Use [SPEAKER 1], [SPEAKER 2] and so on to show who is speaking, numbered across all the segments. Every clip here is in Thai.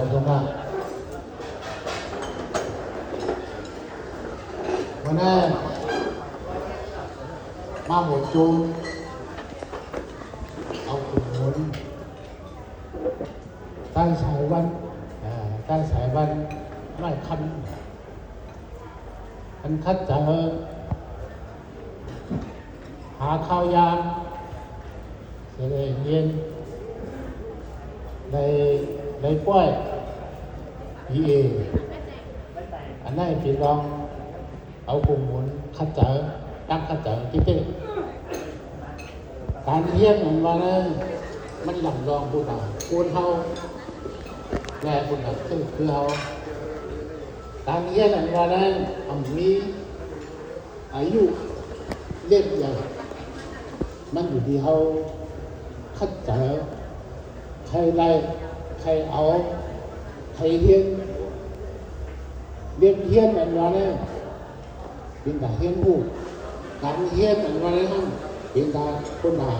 [SPEAKER 1] อบคุณมากวันนี้มาหมดจูเอาขุนหนุนตั้งสายวันไม่คันคัดจะหาข้าวยามเสียเย็นในป้อยเออันนั้นพี่ลองเอากลุ่มหมุนคัดเจอตั้งคัดเจอที่เต้การเทียนของเราเนี่ยมันหลั่งรองผู้ต่างคูณเท่าแร่คุณแบบซึ่งคือเขาการเทียนของเราเนี่ยมีอายุเล็กใหญ่มันอยู่ที่เขาคัดเจอใครไล่ใครเอาใครเทียนเรียบเทียนของเราเนี่ยเป็นแต่เทียนผู้การเทียนของเราเนี่ยเป็นแต่คนด่า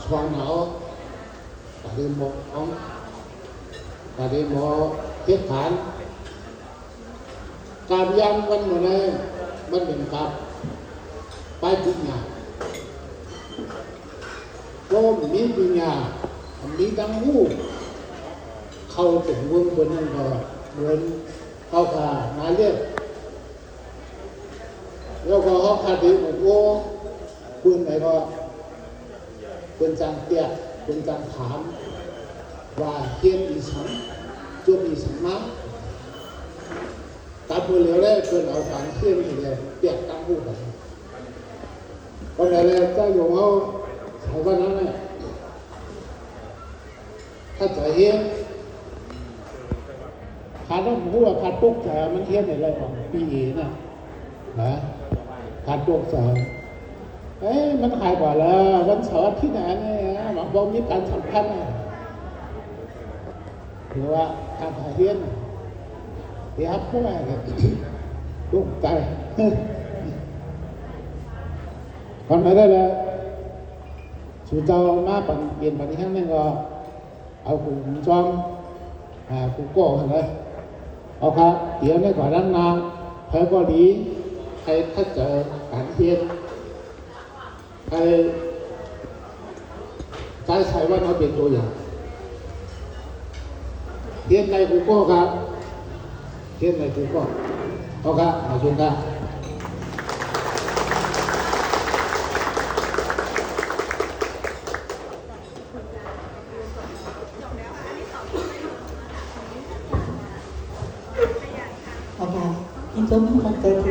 [SPEAKER 1] ชวนเอาแต่เดินบอกเอาแต่เดินบอกเทียบฐานการย้ำวันมาเนี่ยมันเป็นการไปปัญญาก็มีปัญญามีตั้งหูเข้าถึงวงบนนั่นก็เหมือนเข้าขานาเรียกแล้วก็เขาขาดดีบอกว่าคุณไหนก็คุณจังเตี้ยคุณจังถามว่าเทียนอีสังจุดอีสังน้ำตัดมือเหลียวได้เพื่อนเอาฝังเทียนนี่เลยเตี้ยตั้งหูกันวันไหนเลยเจ้าหลวงเขาสายวันนั้นเนี่ยถ้าจะเฮียนขาดต้องพูดว่าขาดปุ๊กแต่มันเฮียนในอะไรของปีน่ะนะขาดปุ๊กแต่มันหายกว่าแล้ววันเสาร์ที่ไหนเนี่ยหวังว่ามีการสำคัญหรือว่าการถ่ายเฮียนที่ฮับพวกอะไรปุ๊กใจคนไหนได้แล้วชูเจ้ามาเปลี่ยนปฏิทินนั่นก็เอาขุนจอมขุนโก้อะไรเอาครับเดี๋ยวในก่อนนั้นนาใครก็ดีใครถ้าเจอการเทียนใครใช้ว่าเราเป็นตัวอย่างเทียนในขุนโก้ครับเทียนในขุนโก้เอาครับมาชมกัน
[SPEAKER 2] 好吧，你做梦还在听？